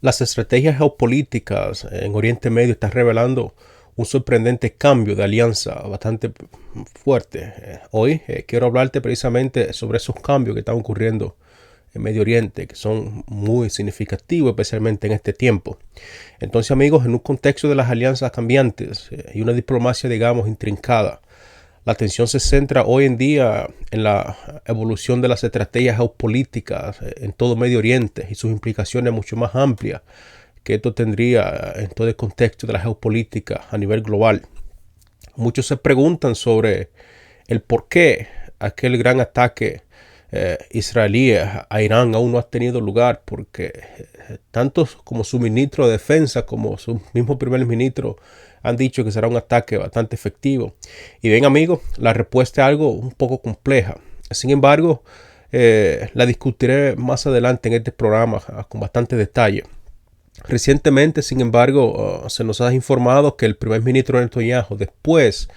Las estrategias geopolíticas en Oriente Medio están revelando un sorprendente cambio de alianza bastante fuerte. Hoy quiero hablarte precisamente sobre esos cambios que están ocurriendo en Medio Oriente, que son muy significativos, especialmente en este tiempo. Entonces, amigos, en un contexto de las alianzas cambiantes y una diplomacia, digamos, intrincada, la atención se centra hoy en día en la evolución de las estrategias geopolíticas en todo Medio Oriente y sus implicaciones mucho más amplias que esto tendría en todo el contexto de la geopolítica a nivel global. Muchos se preguntan sobre el por qué aquel gran ataque israelí a Irán aún no ha tenido lugar, porque tantos como su ministro de defensa como su mismo primer ministro han dicho que será un ataque bastante efectivo. Y bien, amigos, la respuesta es algo un poco compleja. Sin embargo, la discutiré más adelante en este programa con bastante detalle. Recientemente, sin embargo, se nos ha informado que el primer ministro Netanyahu, después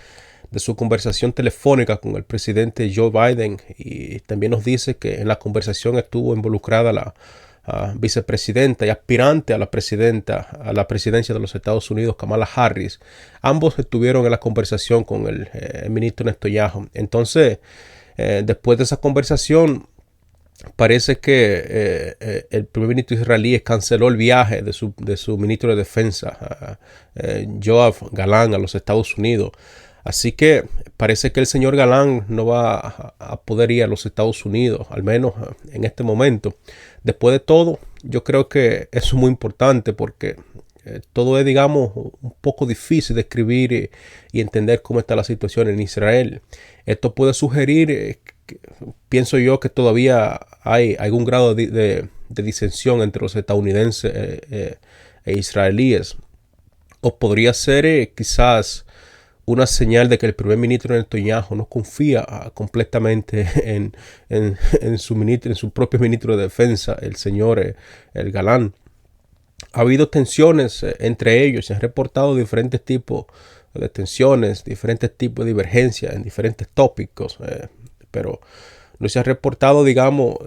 de su conversación telefónica con el presidente Joe Biden, y también nos dice que en la conversación estuvo involucrada la vicepresidenta y aspirante a la presidencia de los Estados Unidos, Kamala Harris. Ambos estuvieron en la conversación con el ministro Netanyahu. Entonces, después de esa conversación, parece que el primer ministro israelí canceló el viaje de su ministro de defensa, Yoav Galán, a los Estados Unidos. Así que parece que el señor Galán no va a poder ir a los Estados Unidos, al menos en este momento. Después de todo, yo creo que eso es muy importante porque todo es, digamos, un poco difícil de escribir y entender cómo está la situación en Israel. Esto puede sugerir, pienso yo, que todavía hay algún grado de disensión entre los estadounidenses e israelíes. O podría ser quizás una señal de que el primer ministro Netanyahu no confía completamente en su propio ministro de defensa, el señor el Galán. Ha habido tensiones entre ellos, se han reportado diferentes tipos de tensiones, diferentes tipos de divergencias en diferentes tópicos, pero no se han reportado, digamos,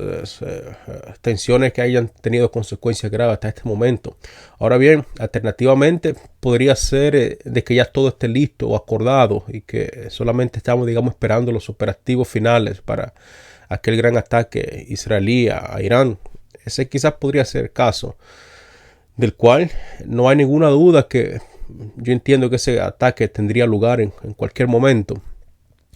tensiones que hayan tenido consecuencias graves hasta este momento. Ahora bien, alternativamente, podría ser de que ya todo esté listo o acordado y que solamente estamos, digamos, esperando los operativos finales para aquel gran ataque israelí a Irán. Ese quizás podría ser el caso, del cual no hay ninguna duda que yo entiendo que ese ataque tendría lugar en cualquier momento.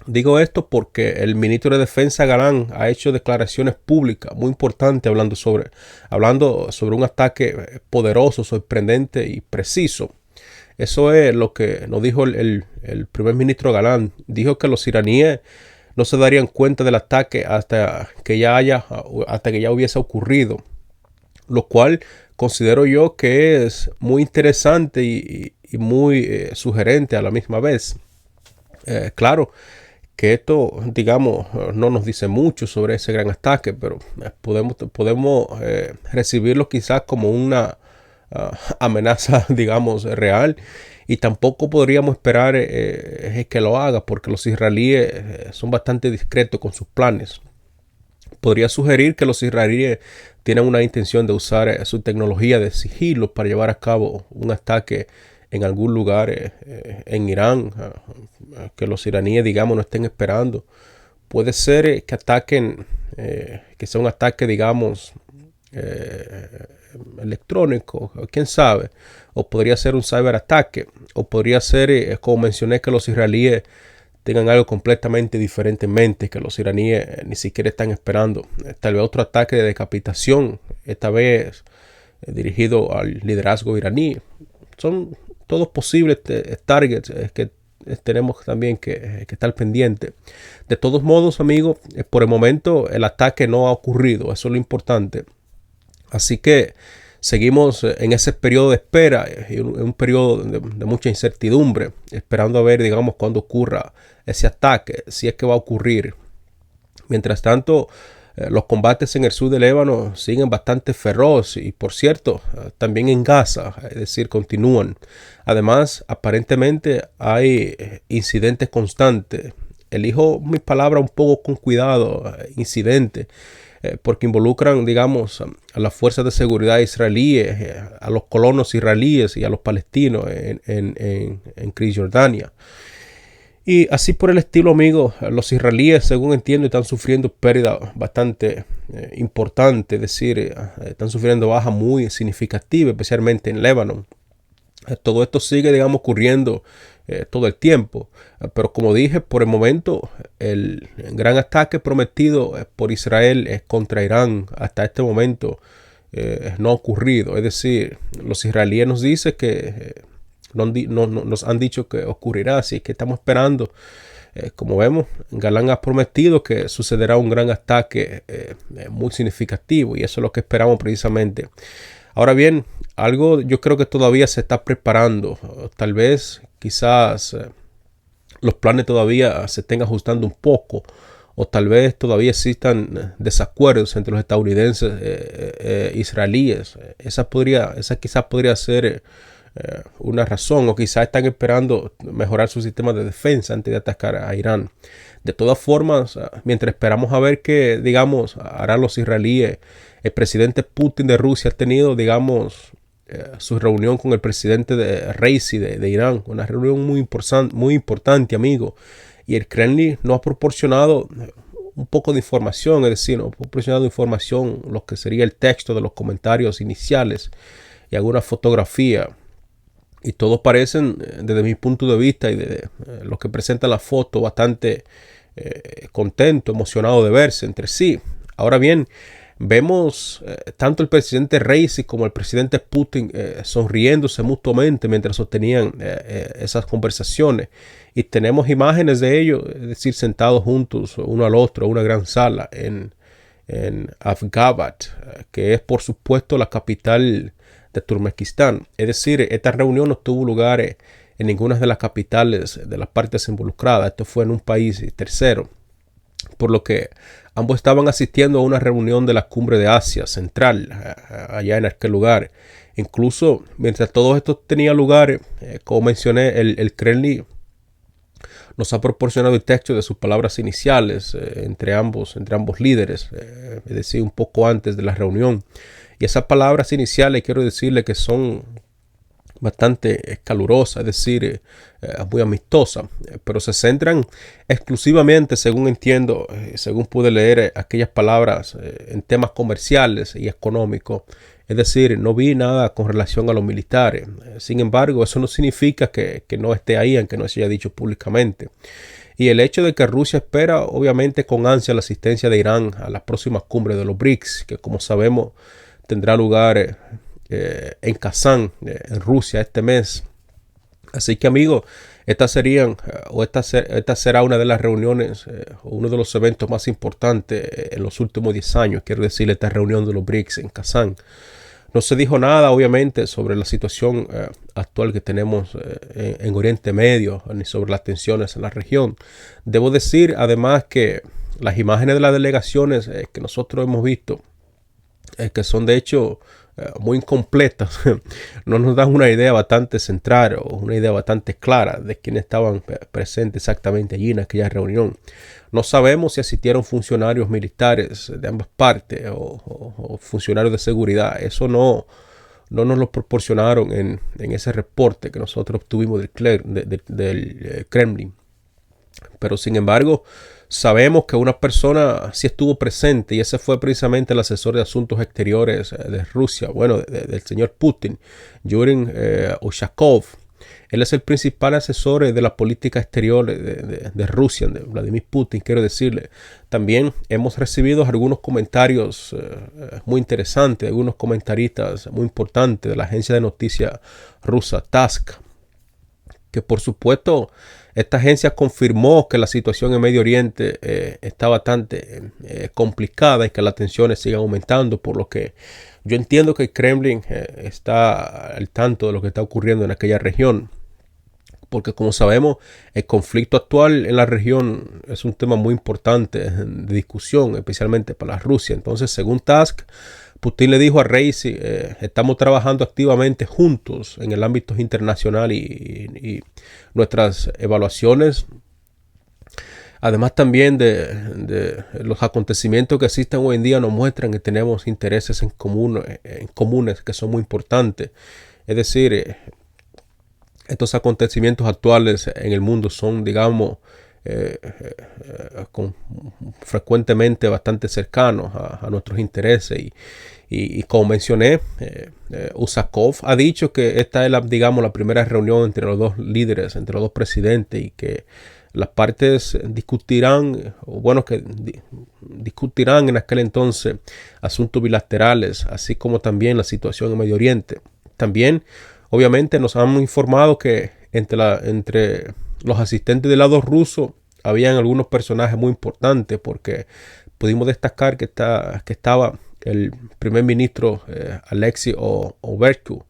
Digo esto porque el ministro de Defensa Galán ha hecho declaraciones públicas muy importantes hablando sobre un ataque poderoso, sorprendente y preciso. Eso es lo que nos dijo el primer ministro Galán. Dijo que los iraníes no se darían cuenta del ataque hasta que ya hubiese ocurrido, lo cual considero yo que es muy interesante y muy sugerente a la misma vez. Claro que esto, digamos, no nos dice mucho sobre ese gran ataque, pero podemos recibirlo quizás como una amenaza, digamos, real, y tampoco podríamos esperar que lo haga, porque los israelíes son bastante discretos con sus planes. Podría sugerir que los israelíes tienen una intención de usar su tecnología de sigilo para llevar a cabo un ataque en algún lugar en Irán, que los iraníes, digamos, no estén esperando. Puede ser que ataquen, que sea un ataque, digamos, electrónico, quién sabe, o podría ser un ciberataque, o podría ser, como mencioné, que los israelíes tengan algo completamente diferente en mente, que los iraníes ni siquiera están esperando. Tal vez otro ataque de decapitación, esta vez dirigido al liderazgo iraní. Son todos posibles targets que tenemos también que estar pendiente. De todos modos, amigos, por el momento el ataque no ha ocurrido, eso es lo importante. Así que seguimos en ese periodo de espera, en un periodo de mucha incertidumbre, esperando a ver, digamos, cuándo ocurra ese ataque, si es que va a ocurrir. Mientras tanto, los combates en el sur del Líbano siguen bastante feroces y, por cierto, también en Gaza, es decir, continúan. Además, aparentemente hay incidentes constantes. Elijo mis palabras un poco con cuidado, incidente. porque involucran, digamos, a las fuerzas de seguridad israelíes, a los colonos israelíes y a los palestinos en Cisjordania. Y así por el estilo, amigos, los israelíes, según entiendo, están sufriendo pérdidas bastante importantes, es decir, están sufriendo bajas muy significativas, especialmente en Líbano. Todo esto sigue, digamos, ocurriendo todo el tiempo. Pero como dije, por el momento, el gran ataque prometido por Israel contra Irán hasta este momento no ha ocurrido. Es decir, los israelíes nos dicen que nos han dicho que ocurrirá, así que estamos esperando. Como vemos, Galán ha prometido que sucederá un gran ataque muy significativo, y eso es lo que esperamos precisamente. Ahora bien, algo yo creo que todavía se está preparando. Tal vez, quizás, los planes todavía se estén ajustando un poco, o tal vez todavía existan desacuerdos entre los estadounidenses e israelíes. Esa quizás podría ser una razón, o quizás están esperando mejorar su sistema de defensa antes de atacar a Irán. De todas formas, mientras esperamos a ver qué, digamos, harán los israelíes, el presidente Putin de Rusia ha tenido, digamos, su reunión con el presidente de Raisi de Irán, una reunión muy importante, amigo, y el Kremlin nos ha proporcionado un poco de información, es decir, nos ha proporcionado información, lo que sería el texto de los comentarios iniciales y alguna fotografía, y todos parecen, desde mi punto de vista y de los que presentan la foto, bastante contentos, emocionados de verse entre sí. Ahora bien, vemos tanto el presidente Raisi como el presidente Putin sonriéndose mutuamente mientras sostenían esas conversaciones, y tenemos imágenes de ellos, es decir, sentados juntos uno al otro en una gran sala en Ashgabat, que es por supuesto la capital de Turkmenistán. Es decir, esta reunión no tuvo lugar en ninguna de las capitales de las partes involucradas. Esto fue en un país tercero, por lo que ambos estaban asistiendo a una reunión de la Cumbre de Asia Central, allá en aquel lugar. Incluso mientras todo esto tenía lugar, como mencioné, el Kremlin nos ha proporcionado el texto de sus palabras iniciales entre ambos líderes, es decir, un poco antes de la reunión. Y esas palabras iniciales, quiero decirle que son bastante calurosas, es decir, muy amistosas, pero se centran exclusivamente, según entiendo, según pude leer aquellas palabras, en temas comerciales y económicos. Es decir, no vi nada con relación a los militares. Sin embargo, eso no significa que no esté ahí, aunque no se haya dicho públicamente. Y el hecho de que Rusia espera, obviamente, con ansia la asistencia de Irán a la próxima cumbre de los BRICS, que como sabemos tendrá lugar en Kazán, en Rusia, este mes. Así que, amigos, esta será una de las reuniones, uno de los eventos más importantes en los últimos 10 años. Quiero decir, esta reunión de los BRICS en Kazán. No se dijo nada, obviamente, sobre la situación actual que tenemos en Oriente Medio, ni sobre las tensiones en la región. Debo decir, además, que las imágenes de las delegaciones que nosotros hemos visto, que son de hecho muy incompletas, no nos dan una idea bastante central o una idea bastante clara de quiénes estaban presentes exactamente allí en aquella reunión. No sabemos si asistieron funcionarios militares de ambas partes o funcionarios de seguridad. Eso no nos lo proporcionaron en ese reporte que nosotros obtuvimos del Kremlin. Pero sin embargo, sabemos que una persona sí estuvo presente, y ese fue precisamente el asesor de Asuntos Exteriores de Rusia, bueno, del señor Putin, Yuri Ushakov. Él es el principal asesor de la política exterior de Rusia, de Vladimir Putin, quiero decirle. También hemos recibido algunos comentarios muy interesantes, algunos comentaristas muy importantes de la agencia de noticias rusa TASS, que por supuesto esta agencia confirmó que la situación en Medio Oriente está bastante complicada y que las tensiones siguen aumentando, por lo que yo entiendo que el Kremlin está al tanto de lo que está ocurriendo en aquella región, porque como sabemos, el conflicto actual en la región es un tema muy importante de discusión, especialmente para Rusia. Entonces, según TASS, Putin le dijo a Raisi, estamos trabajando activamente juntos en el ámbito internacional y nuestras evaluaciones Además también de los acontecimientos que existen hoy en día nos muestran que tenemos intereses en comunes que son muy importantes. Es decir, estos acontecimientos actuales en el mundo son, digamos, frecuentemente bastante cercanos a nuestros intereses y como mencioné, Usakov ha dicho que esta es digamos, la primera reunión entre los dos líderes, entre los dos presidentes, y que las partes discutirán, o bueno, que discutirán en aquel entonces asuntos bilaterales, así como también la situación en Medio Oriente. También, obviamente, nos han informado que entre los asistentes del lado ruso habían algunos personajes muy importantes, porque pudimos destacar que estaba el primer ministro Alexei Overkiw,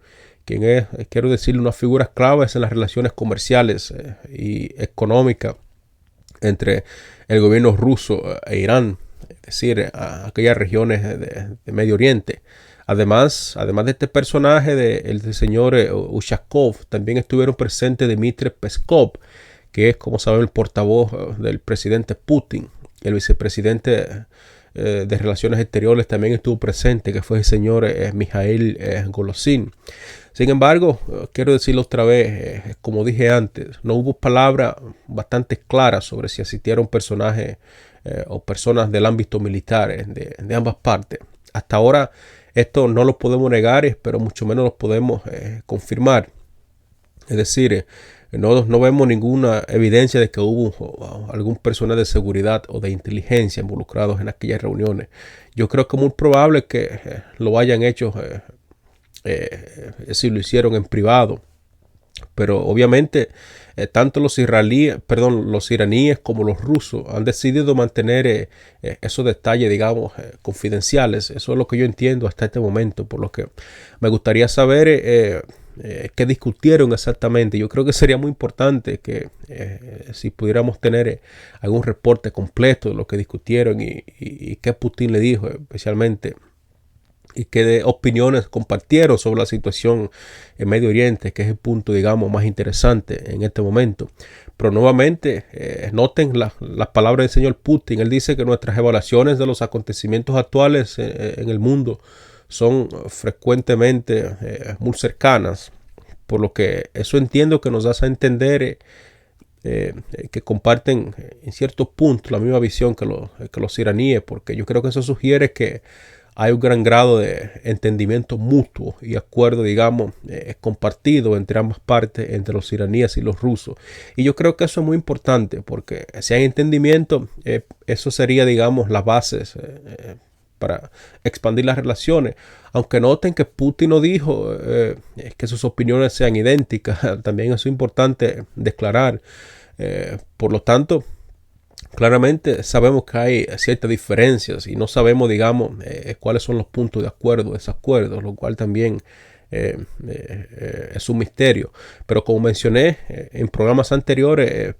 quien es, quiero decirle, una figura clave en las relaciones comerciales y económicas entre el gobierno ruso e Irán, es decir, a aquellas regiones de Medio Oriente. Además de este personaje del señor Ushakov, también estuvieron presentes Dmitry Peskov, que es, como saben, el portavoz del presidente Putin. El vicepresidente de Relaciones Exteriores también estuvo presente, que fue el señor Mikhail Golozin. Sin embargo, quiero decirlo otra vez, como dije antes, no hubo palabras bastante claras sobre si asistieron personajes o personas del ámbito militar de ambas partes. Hasta ahora esto no lo podemos negar, pero mucho menos lo podemos confirmar. Es decir, no vemos ninguna evidencia de que hubo algún personal de seguridad o de inteligencia involucrados en aquellas reuniones. Yo creo que es muy probable que lo hayan hecho si lo hicieron en privado. Pero obviamente tanto los iraníes como los rusos han decidido mantener esos detalles, digamos, confidenciales. Eso es lo que yo entiendo hasta este momento, por lo que me gustaría saber qué discutieron exactamente. Yo creo que sería muy importante que si pudiéramos tener algún reporte completo de lo que discutieron y qué Putin le dijo especialmente, y qué opiniones compartieron sobre la situación en Medio Oriente, que es el punto, digamos, más interesante en este momento. Pero nuevamente, noten las palabras del señor Putin. Él dice que nuestras evaluaciones de los acontecimientos actuales en el mundo son frecuentemente muy cercanas, por lo que eso entiendo que nos hace entender que comparten en ciertos puntos la misma visión que los iraníes, porque yo creo que eso sugiere que hay un gran grado de entendimiento mutuo y acuerdo, digamos, compartido entre ambas partes, entre los iraníes y los rusos. Y yo creo que eso es muy importante, porque si hay entendimiento, eso sería, digamos, las bases para expandir las relaciones. Aunque noten que Putin no dijo que sus opiniones sean idénticas, también eso es importante declarar. Por lo tanto, claramente sabemos que hay ciertas diferencias y no sabemos, digamos, cuáles son los puntos de acuerdo, desacuerdos, lo cual también es un misterio. Pero como mencioné en programas anteriores,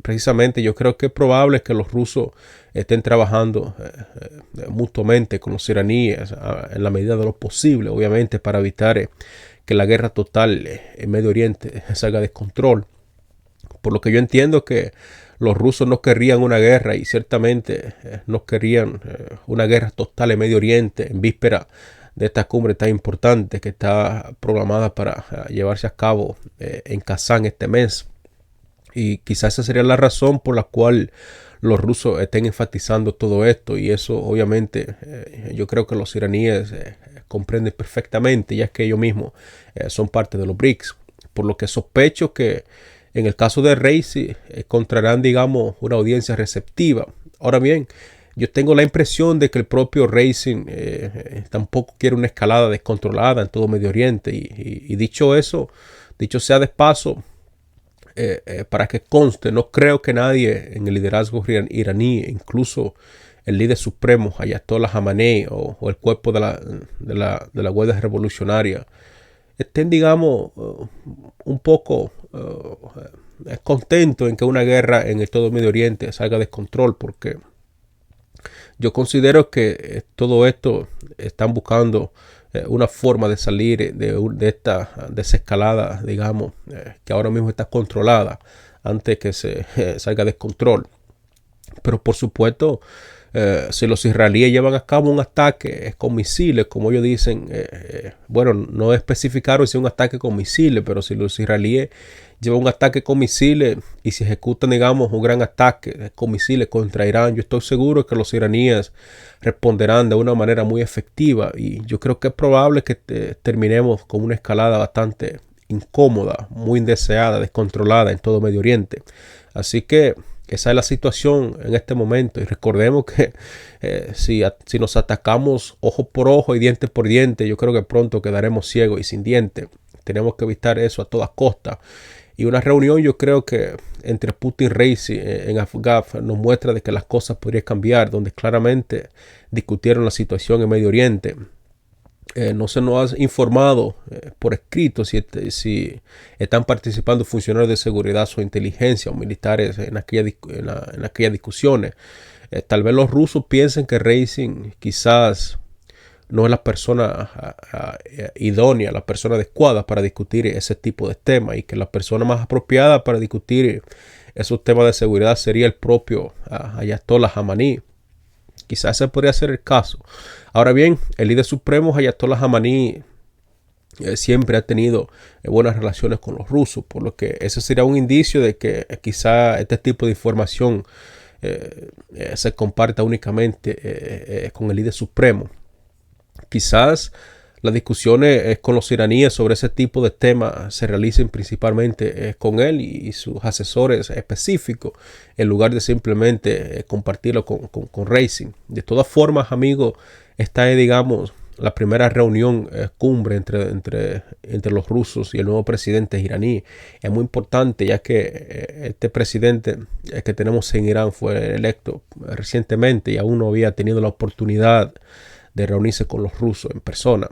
precisamente yo creo que es probable que los rusos estén trabajando mutuamente con los iraníes en la medida de lo posible, obviamente, para evitar que la guerra total en Medio Oriente salga de control. Por lo que yo entiendo que los rusos no querrían una guerra y ciertamente no querrían una guerra total en Medio Oriente en víspera de esta cumbre tan importante que está programada para llevarse a cabo en Kazán este mes. Y quizás esa sería la razón por la cual los rusos estén enfatizando todo esto, y eso obviamente yo creo que los iraníes comprenden perfectamente, ya que ellos mismos son parte de los BRICS, por lo que sospecho que en el caso de Raisi encontrarán, digamos, una audiencia receptiva. Ahora bien, yo tengo la impresión de que el propio Raisi tampoco quiere una escalada descontrolada en todo Medio Oriente. Y dicho eso, dicho sea de paso, para que conste, no creo que nadie en el liderazgo iraní, incluso el líder supremo, Ayatollah Khamenei, o el cuerpo de la Guardia Revolucionaria, estén, digamos, un poco contentos en que una guerra en el todo Medio Oriente salga de control, porque yo considero que todo esto están buscando una forma de salir de esta desescalada, digamos, que ahora mismo está controlada antes que se salga de control. Pero por supuesto, si los israelíes llevan a cabo un ataque con misiles, como ellos dicen, bueno, no especificaron si es un ataque con misiles, pero si los israelíes llevan un ataque con misiles y si ejecutan, digamos, un gran ataque con misiles contra Irán, yo estoy seguro que los iraníes responderán de una manera muy efectiva y yo creo que es probable que terminemos con una escalada bastante incómoda, muy indeseada, descontrolada en todo Medio Oriente. Así que esa es la situación en este momento y recordemos que si nos atacamos ojo por ojo y diente por diente, yo creo que pronto quedaremos ciegos y sin dientes. Tenemos que evitar eso a todas costas. Y una reunión yo creo que entre Putin y Raisi en Afghanistan nos muestra de que las cosas podrían cambiar, donde claramente discutieron la situación en Medio Oriente. No se nos ha informado por escrito si están participando funcionarios de seguridad o inteligencia o militares en aquellas discusiones. Tal vez los rusos piensen que Racing quizás no es la persona idónea, la persona adecuada para discutir ese tipo de temas y que la persona más apropiada para discutir esos temas de seguridad sería el propio Ayatollah Khamenei. Quizás ese podría ser el caso. Ahora bien, el líder supremo Ayatollah Khamenei siempre ha tenido buenas relaciones con los rusos, por lo que ese sería un indicio de que quizá este tipo de información se comparta únicamente con el líder supremo. Quizás las discusiones con los iraníes sobre ese tipo de temas se realicen principalmente con él y sus asesores específicos, en lugar de simplemente compartirlo con Racing. De todas formas, amigos, esta es, digamos, la primera reunión cumbre entre los rusos y el nuevo presidente iraní. Es muy importante ya que este presidente que tenemos en Irán fue electo recientemente y aún no había tenido la oportunidad de reunirse con los rusos en persona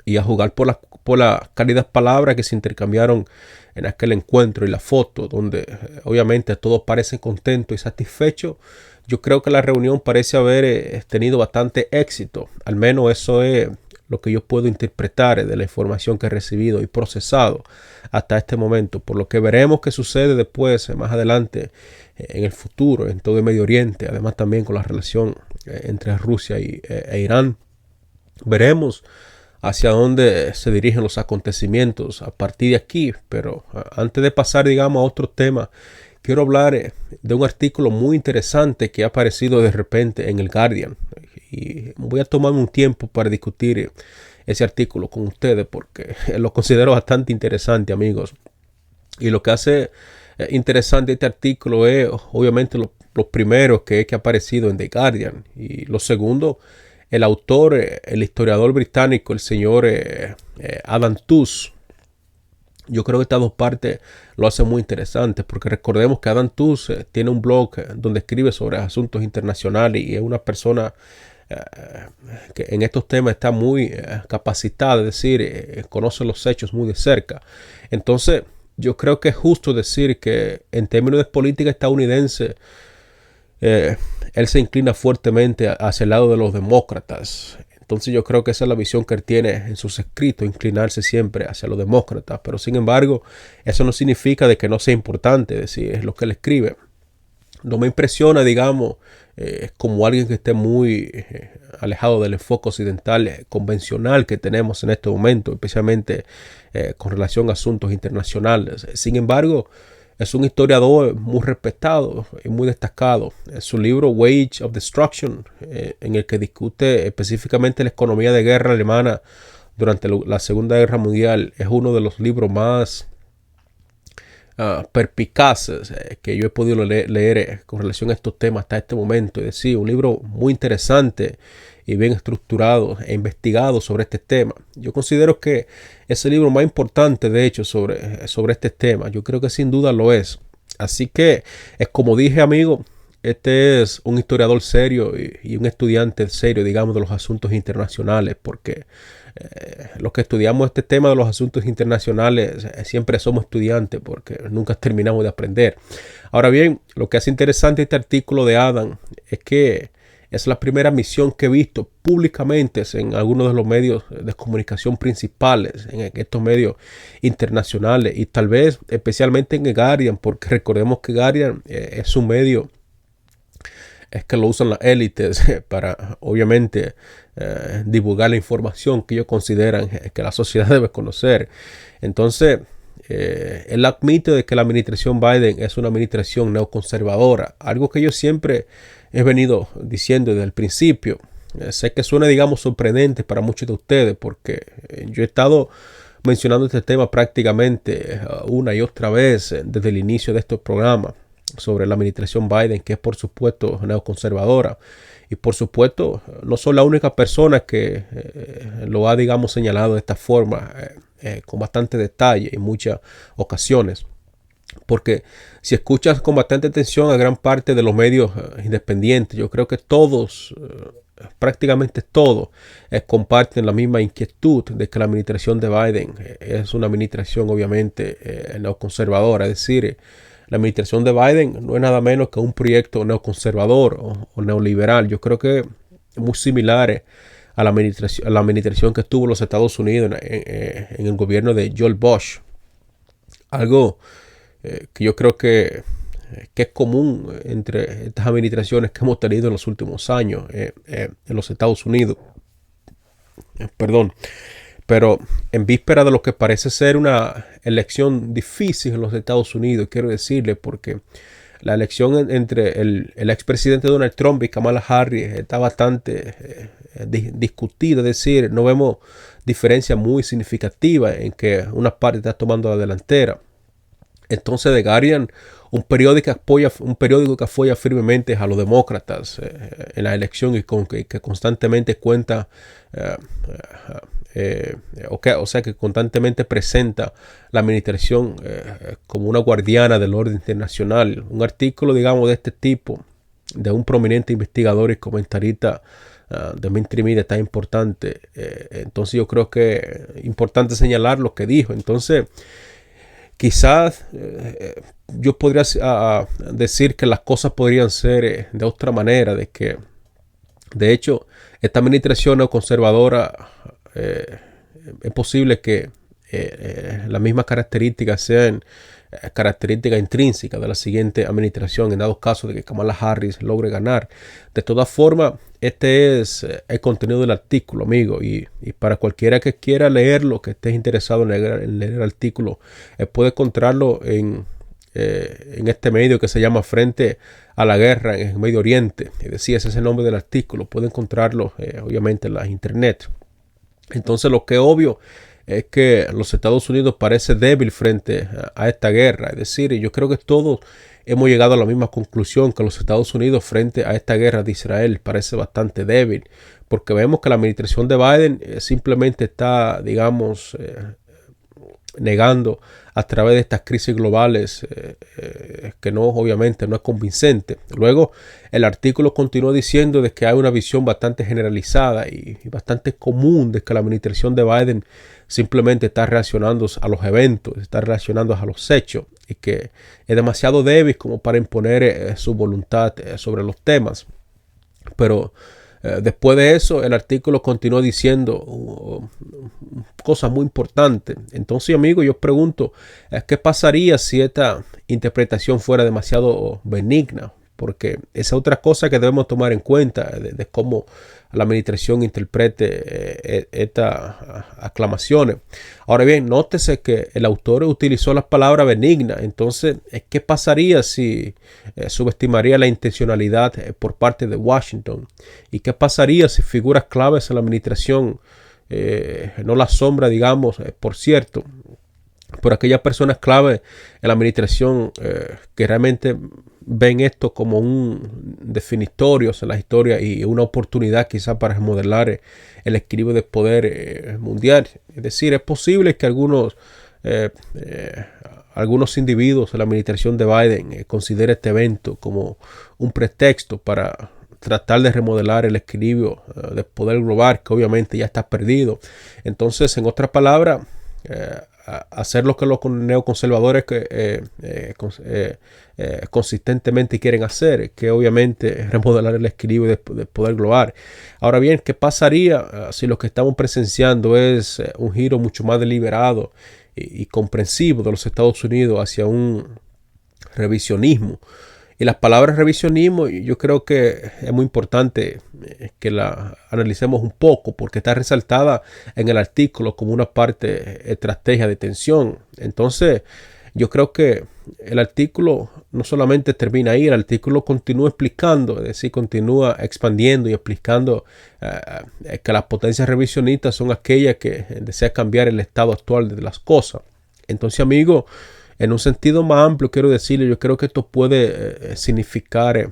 y a jugar por las cálidas palabras que se intercambiaron en aquel encuentro y la foto donde obviamente todos parecen contentos y satisfechos. Yo creo que la reunión parece haber tenido bastante éxito, al menos eso es lo que yo puedo interpretar de la información que he recibido y procesado hasta este momento, por lo que veremos qué sucede después, más adelante, en el futuro, en todo el Medio Oriente, además también con la relación entre Rusia e Irán. Veremos hacia dónde se dirigen los acontecimientos a partir de aquí, pero antes de pasar, digamos, a otro tema, quiero hablar de un artículo muy interesante que ha aparecido de repente en el Guardian y voy a tomarme un tiempo para discutir ese artículo con ustedes porque lo considero bastante interesante, amigos. Y lo que hace interesante este artículo es obviamente lo primero que ha aparecido en The Guardian y lo segundo, el autor, el historiador británico, el señor Adam Tooze. Yo creo que estas dos partes lo hacen muy interesante porque recordemos que Adam Tooze tiene un blog donde escribe sobre asuntos internacionales y es una persona que en estos temas está muy capacitada, es decir, conoce los hechos muy de cerca. Entonces, yo creo que es justo decir que en términos de política estadounidense, él se inclina fuertemente hacia el lado de los demócratas. Entonces yo creo que esa es la visión que él tiene en sus escritos, inclinarse siempre hacia los demócratas. Pero sin embargo, eso no significa de que no sea importante, es decir, es lo que él escribe. No me impresiona, digamos, como alguien que esté muy alejado del enfoque occidental convencional que tenemos en este momento, especialmente con relación a asuntos internacionales. Sin embargo, es un historiador muy respetado y muy destacado. Su libro Wage of Destruction, en el que discute específicamente la economía de guerra alemana durante la Segunda Guerra Mundial, es uno de los libros más perspicaces que yo he podido leer con relación a estos temas hasta este momento. Es decir, un libro muy interesante y bien estructurado e investigado sobre este tema. Yo considero que es el libro más importante, de hecho, sobre este tema. Yo creo que sin duda lo es. Así que, como dije, amigo, este es un historiador serio y un estudiante serio, digamos, de los asuntos internacionales, porque los que estudiamos este tema de los asuntos internacionales siempre somos estudiantes porque nunca terminamos de aprender. Ahora bien, lo que hace interesante este artículo de Adam es que es la primera misión que he visto públicamente en algunos de los medios de comunicación principales, en estos medios internacionales y tal vez especialmente en el Guardian, porque recordemos que Guardian es un medio es que lo usan las élites para, obviamente, divulgar la información que ellos consideran que la sociedad debe conocer. Entonces, él admite de que la administración Biden es una administración neoconservadora, algo que yo siempre he venido diciendo desde el principio. Sé que suena, digamos, sorprendente para muchos de ustedes, porque yo he estado mencionando este tema prácticamente una y otra vez desde el inicio de estos programas sobre la administración Biden, que es por supuesto neoconservadora. Y por supuesto, no soy la única persona que lo ha, digamos, señalado de esta forma, con bastante detalle en muchas ocasiones. Porque si escuchas con bastante atención a gran parte de los medios independientes, yo creo que todos, prácticamente todos, comparten la misma inquietud de que la administración de Biden es una administración obviamente neoconservadora. Es decir, la administración de Biden no es nada menos que un proyecto neoconservador o neoliberal. Yo creo que es muy similar a la administración que tuvo los Estados Unidos en el gobierno de George Bush. Algo que yo creo que es común entre estas administraciones que hemos tenido en los últimos años en los Estados Unidos. Perdón. Pero en víspera de lo que parece ser una elección difícil en los Estados Unidos, quiero decirle, porque la elección entre el expresidente Donald Trump y Kamala Harris está bastante discutida. Es decir, no vemos diferencia muy significativa en que una parte está tomando la delantera. Entonces The Guardian, un periódico que apoya firmemente a los demócratas en la elección y que constantemente cuenta, o sea que constantemente presenta la administración como una guardiana del orden internacional. Un artículo, digamos, de este tipo, de un prominente investigador y comentarista de mainstream media tan importante. Entonces yo creo que es importante señalar lo que dijo. Entonces, quizás yo podría decir que las cosas podrían ser de otra manera, de que de hecho esta administración neoconservadora es posible que las mismas características sean características intrínsecas de la siguiente administración en dado caso de que Kamala Harris logre ganar. De todas formas, este es el contenido del artículo, amigo, y para cualquiera que quiera leerlo, que esté interesado en leer el artículo, puede encontrarlo en este medio que se llama Frente a la Guerra en Medio Oriente. Es decir, ese es el nombre del artículo. Puede encontrarlo obviamente en la internet. Entonces, lo que es obvio es que los Estados Unidos parece débil frente a esta guerra. Es decir, yo creo que todos hemos llegado a la misma conclusión, que los Estados Unidos frente a esta guerra de Israel parece bastante débil, porque vemos que la administración de Biden simplemente está, digamos, negando a través de estas crisis globales que no, obviamente no es convincente. Luego el artículo continúa diciendo de que hay una visión bastante generalizada y bastante común de que la administración de Biden simplemente está reaccionando a los eventos, está reaccionando a los hechos, y que es demasiado débil como para imponer su voluntad sobre los temas. Pero después de eso, el artículo continúa diciendo cosas muy importantes. Entonces, amigo, yo pregunto, ¿qué pasaría si esta interpretación fuera demasiado benigna? Porque esa es otra cosa que debemos tomar en cuenta de cómo la administración interprete estas aclamaciones. Ahora bien, nótese que el autor utilizó la palabra benigna. Entonces, ¿qué pasaría si subestimaría la intencionalidad por parte de Washington? ¿Y qué pasaría si figuras claves en la administración no la sombra, digamos, por cierto, por aquellas personas clave en la administración que realmente ven esto como un definitorio en la historia y una oportunidad quizá para remodelar el equilibrio de poder mundial? Es decir, es posible que algunos individuos en la administración de Biden consideren este evento como un pretexto para tratar de remodelar el equilibrio de poder global, que obviamente ya está perdido. Entonces, en otras palabras, hacer lo que los neoconservadores consistentemente quieren hacer, que obviamente remodelar el equilibrio de poder global. Ahora bien, ¿qué pasaría si lo que estamos presenciando es un giro mucho más deliberado y comprensivo de los Estados Unidos hacia un revisionismo? Y las palabras revisionismo, yo creo que es muy importante que la analicemos un poco porque está resaltada en el artículo como una parte estrategia de tensión. Entonces, yo creo que el artículo no solamente termina ahí, el artículo continúa explicando, es decir, continúa expandiendo y explicando que las potencias revisionistas son aquellas que desean cambiar el estado actual de las cosas. Entonces, amigo, en un sentido más amplio, quiero decirle, yo creo que esto puede significar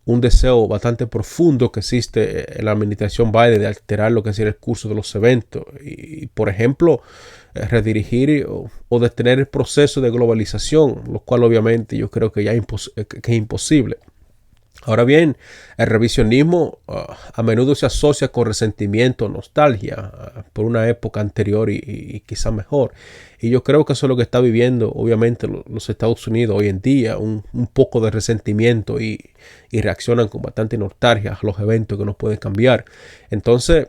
un deseo bastante profundo que existe en la administración Biden de alterar lo que sería el curso de los eventos y por ejemplo, redirigir o detener el proceso de globalización, lo cual obviamente yo creo que ya que es imposible. Ahora bien, el revisionismo a menudo se asocia con resentimiento, nostalgia por una época anterior y quizá mejor. Y yo creo que eso es lo que está viviendo, obviamente, los Estados Unidos hoy en día, un poco de resentimiento y reaccionan con bastante nostalgia a los eventos que no pueden cambiar. Entonces,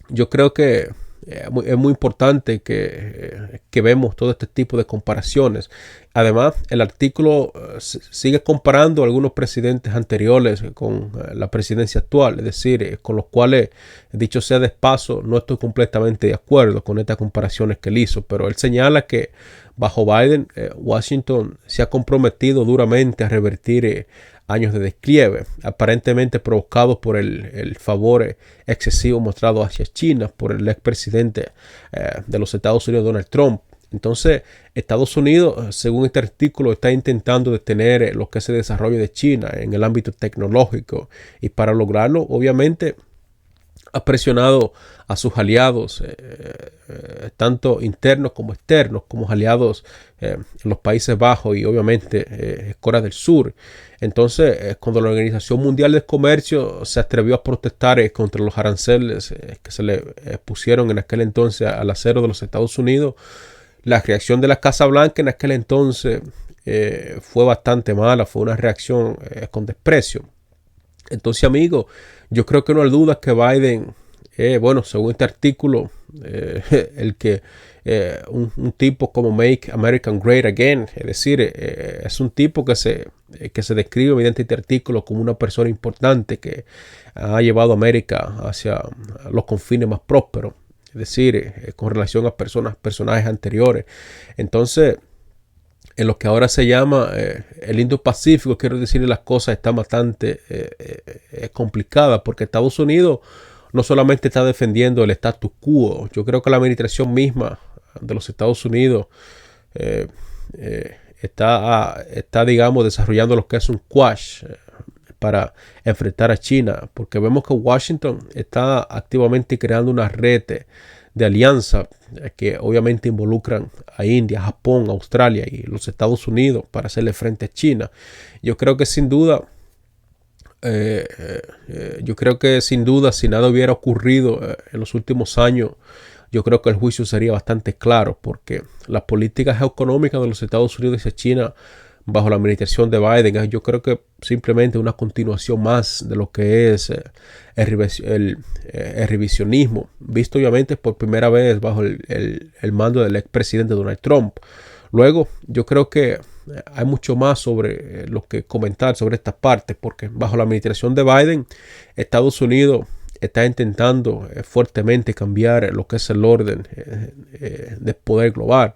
yo creo que es muy importante que vemos todo este tipo de comparaciones. Además, el artículo sigue comparando a algunos presidentes anteriores con la presidencia actual, es decir, con los cuales, dicho sea de paso, no estoy completamente de acuerdo con estas comparaciones que él hizo, pero él señala que bajo Biden, Washington se ha comprometido duramente a revertir años de despliegue, aparentemente provocados por el favor excesivo mostrado hacia China por el expresidente de los Estados Unidos, Donald Trump. Entonces, Estados Unidos, según este artículo, está intentando detener lo que es el desarrollo de China en el ámbito tecnológico y para lograrlo, obviamente, ha presionado a sus aliados, tanto internos como externos, como aliados en los Países Bajos y obviamente Corea del Sur. Entonces, cuando la Organización Mundial del Comercio se atrevió a protestar contra los aranceles que se le pusieron en aquel entonces al acero de los Estados Unidos, la reacción de la Casa Blanca en aquel entonces fue bastante mala, fue una reacción con desprecio. Entonces, amigo, yo creo que no hay duda que Biden, bueno, según este artículo, el que un tipo como Make America Great Again, es decir, es un tipo que se describe mediante este artículo como una persona importante que ha llevado a América hacia los confines más prósperos, es decir, con relación a personajes anteriores. Entonces, en lo que ahora se llama el Indo-Pacífico, quiero decirle las cosas están bastante complicadas porque Estados Unidos no solamente está defendiendo el status quo, yo creo que la administración misma de los Estados Unidos está, digamos, desarrollando lo que es un quash para enfrentar a China, porque vemos que Washington está activamente creando una red de alianza que obviamente involucran a India, Japón, Australia y los Estados Unidos para hacerle frente a China. Yo creo que sin duda, si nada hubiera ocurrido en los últimos años, yo creo que el juicio sería bastante claro, porque las políticas económicas de los Estados Unidos hacia China bajo la administración de Biden, yo creo que simplemente una continuación más de lo que es el revisionismo, visto obviamente por primera vez bajo el mando del expresidente Donald Trump. Luego, yo creo que hay mucho más sobre lo que comentar sobre esta parte, porque bajo la administración de Biden, Estados Unidos está intentando fuertemente cambiar lo que es el orden de poder global,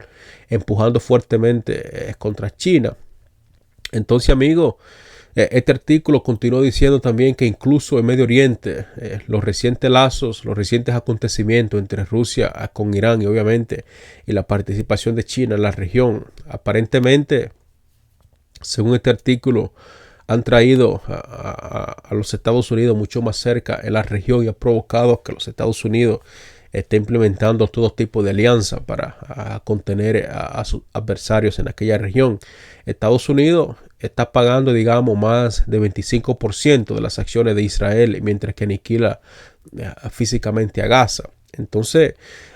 empujando fuertemente contra China. Entonces, amigo, este artículo continuó diciendo también que incluso en Medio Oriente, los recientes lazos, los recientes acontecimientos entre Rusia con Irán y obviamente y la participación de China en la región, aparentemente, según este artículo, han traído a los Estados Unidos mucho más cerca en la región y ha provocado que los Estados Unidos esté implementando todo tipo de alianzas para contener a sus adversarios en aquella región. Estados Unidos está pagando, digamos, más de 25% de las acciones de Israel, mientras que aniquila físicamente a Gaza. Entonces,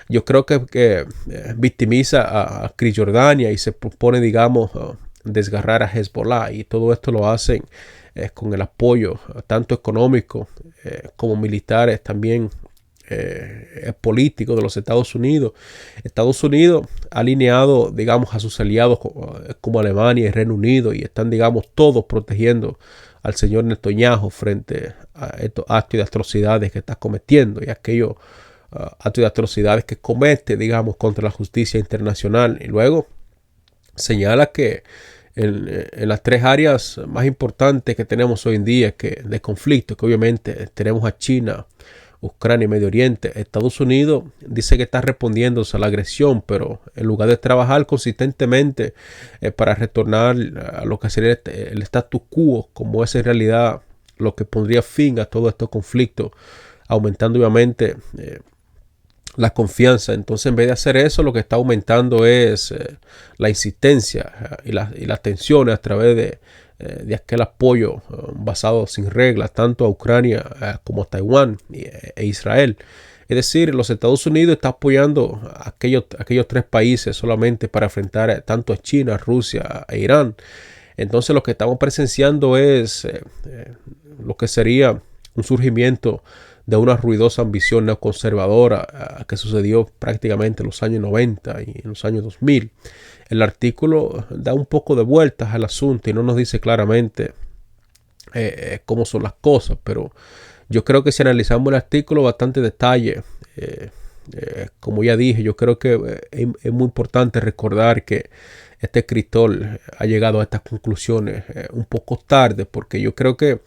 yo creo que victimiza a Cisjordania y se propone, digamos, desgarrar a Hezbollah, y todo esto lo hacen con el apoyo tanto económico como militares también político de los Estados Unidos. Estados Unidos alineado, digamos, a sus aliados como Alemania y Reino Unido, y están, digamos, todos protegiendo al señor Netanyahu frente a estos actos de atrocidades que está cometiendo y aquellos actos de atrocidades que comete, digamos, contra la justicia internacional. Y luego señala que en las tres áreas más importantes que tenemos hoy en día de conflicto, que obviamente tenemos a China, Ucrania y Medio Oriente, Estados Unidos dice que está respondiendo a la agresión, pero en lugar de trabajar consistentemente para retornar a lo que sería el status quo, como es en realidad lo que pondría fin a todo este conflicto, aumentando obviamente la confianza. Entonces, en vez de hacer eso, lo que está aumentando es la insistencia y las tensiones a través de aquel apoyo basado sin reglas tanto a Ucrania como a Taiwán e Israel. Es decir, los Estados Unidos está apoyando a aquellos tres países solamente para enfrentar tanto a China, Rusia e Irán. Entonces lo que estamos presenciando es lo que sería un surgimiento de una ruidosa ambición neoconservadora que sucedió prácticamente en los años 90 y en los años 2000. El artículo da un poco de vueltas al asunto y no nos dice claramente cómo son las cosas, pero yo creo que si analizamos el artículo bastante detalle, como ya dije, yo creo que es muy importante recordar que este escritor ha llegado a estas conclusiones un poco tarde, porque yo creo que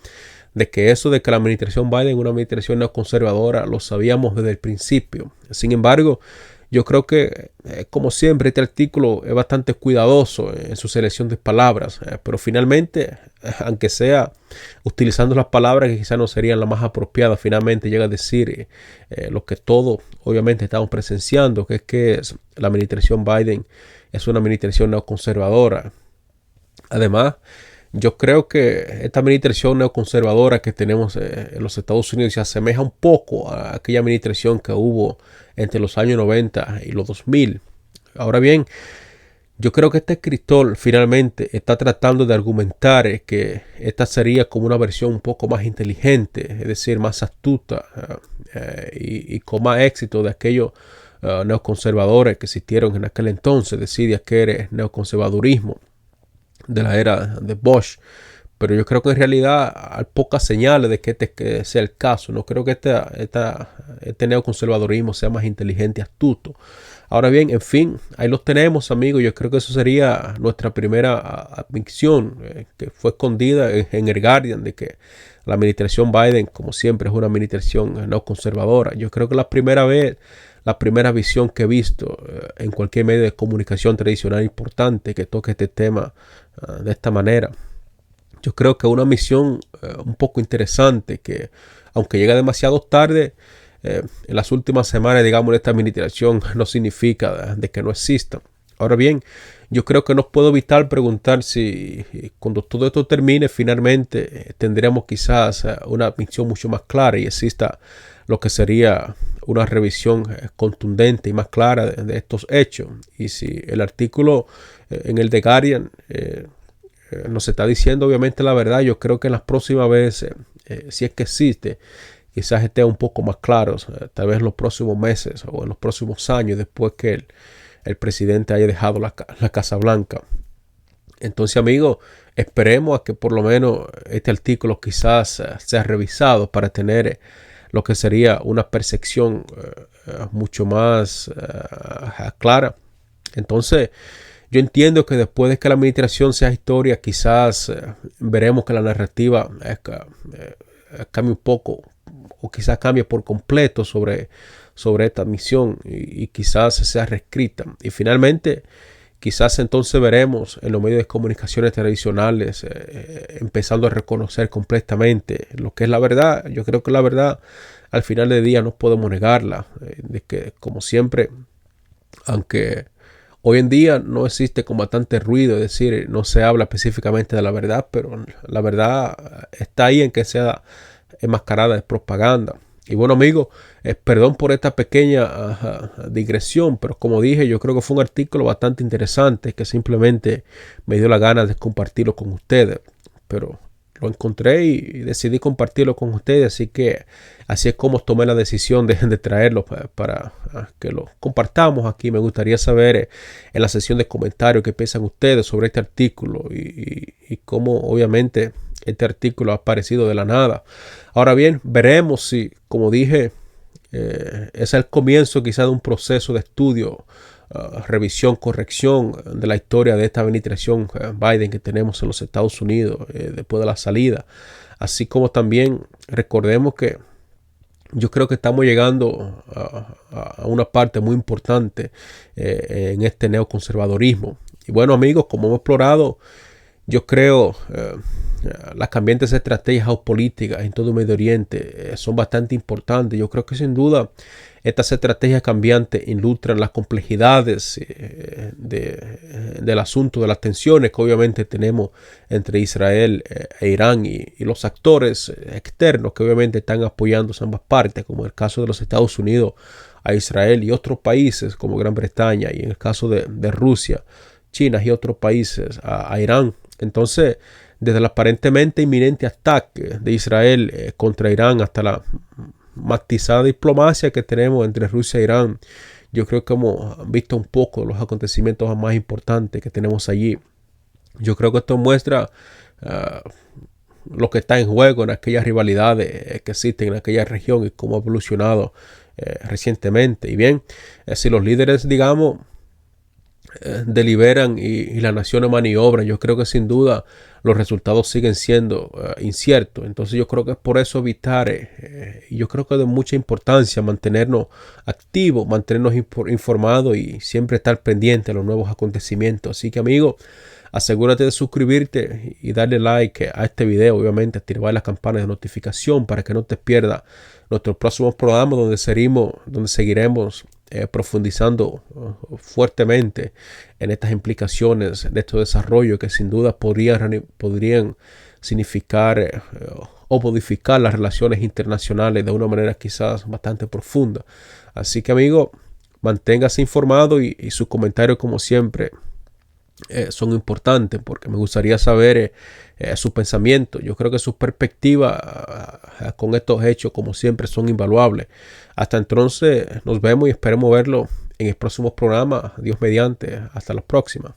eso de que la administración Biden es una administración neoconservadora lo sabíamos desde el principio. Sin embargo, yo creo que, como siempre, este artículo es bastante cuidadoso en su selección de palabras, pero finalmente, aunque sea utilizando las palabras que quizás no serían las más apropiadas, finalmente llega a decir lo que todos obviamente estamos presenciando, que la administración Biden es una administración neoconservadora. Además, yo creo que esta administración neoconservadora que tenemos en los Estados Unidos se asemeja un poco a aquella administración que hubo entre los años 90 y los 2000. Ahora bien, yo creo que este escritor finalmente está tratando de argumentar que esta sería como una versión un poco más inteligente, es decir, más astuta y con más éxito de aquellos neoconservadores que existieron en aquel entonces, es decir, de aquel neoconservadurismo de la era de Bush. Pero yo creo que en realidad hay pocas señales de que sea el caso. No creo que este neoconservadorismo sea más inteligente y astuto. Ahora bien, en fin, ahí los tenemos, amigos. Yo creo que eso sería nuestra primera admisión que fue escondida en el Guardian, de que la administración Biden, como siempre, es una administración neoconservadora. Yo creo que la primera visión que he visto en cualquier medio de comunicación tradicional importante que toque este tema de esta manera. Yo creo que una misión un poco interesante que, aunque llega demasiado tarde, en las últimas semanas, digamos, de esta administración no significa de que no exista. Ahora bien, yo creo que no puedo evitar preguntar si cuando todo esto termine, finalmente tendremos quizás una misión mucho más clara y exista lo que sería una revisión contundente y más clara de estos hechos. Y si el artículo en el The Guardian nos está diciendo obviamente la verdad, yo creo que en las próximas veces, si es que existe, quizás esté un poco más claro, tal vez en los próximos meses o en los próximos años, después que el presidente haya dejado la Casa Blanca. Entonces, amigos, esperemos a que por lo menos este artículo quizás sea revisado para tener lo que sería una percepción mucho más clara. Entonces, yo entiendo que después de que la administración sea historia, quizás veremos que la narrativa cambie un poco o quizás cambie por completo sobre esta misión y quizás sea reescrita. Y finalmente, quizás entonces veremos en los medios de comunicaciones tradicionales empezando a reconocer completamente lo que es la verdad. Yo creo que la verdad al final del día no podemos negarla, de que como siempre, aunque hoy en día no existe con bastante ruido, es decir, no se habla específicamente de la verdad, pero la verdad está ahí en que sea enmascarada de propaganda. Y bueno, amigos, perdón por esta pequeña digresión, pero como dije, yo creo que fue un artículo bastante interesante que simplemente me dio la gana de compartirlo con ustedes. Pero lo encontré y decidí compartirlo con ustedes. Así es como tomé la decisión de traerlo para que lo compartamos aquí. Me gustaría saber en la sesión de comentarios qué piensan ustedes sobre este artículo y cómo obviamente este artículo ha aparecido de la nada. Ahora bien, veremos si, como dije, es el comienzo quizá de un proceso de estudio, revisión, corrección de la historia de esta administración Biden que tenemos en los Estados Unidos después de la salida. Así como también recordemos que yo creo que estamos llegando a una parte muy importante en este neoconservadorismo. Y bueno, amigos, como hemos explorado, yo creo las cambiantes estrategias geopolíticas en todo Medio Oriente son bastante importantes. Yo creo que sin duda estas estrategias cambiantes ilustran las complejidades del asunto, de las tensiones que obviamente tenemos entre Israel e Irán y los actores externos que obviamente están apoyándose ambas partes, como en el caso de los Estados Unidos a Israel y otros países como Gran Bretaña, y en el caso de Rusia, China y otros países a Irán. Entonces, desde el aparentemente inminente ataque de Israel contra Irán hasta la matizada diplomacia que tenemos entre Rusia e Irán, yo creo que hemos visto un poco los acontecimientos más importantes que tenemos allí. Yo creo que esto muestra lo que está en juego en aquellas rivalidades que existen en aquella región y cómo ha evolucionado recientemente. Y bien, si los líderes, digamos, deliberan y las naciones maniobran, yo creo que sin duda los resultados siguen siendo inciertos. Entonces yo creo que es por eso evitar, y yo creo que es de mucha importancia mantenernos activos, mantenernos informados y siempre estar pendiente a los nuevos acontecimientos. Así que, amigo, asegúrate de suscribirte y darle like a este video, obviamente activar las campanas de notificación para que no te pierdas nuestros próximos programas donde seguiremos profundizando fuertemente en estas implicaciones de estos desarrollos que sin duda podrían significar o modificar las relaciones internacionales de una manera quizás bastante profunda. Así que, amigo, manténgase informado y sus comentarios, como siempre, son importantes porque me gustaría saber su pensamiento. Yo creo que sus perspectivas con estos hechos, como siempre, son invaluables. Hasta entonces nos vemos y esperemos verlo en el próximo programa. Dios mediante. Hasta la próxima.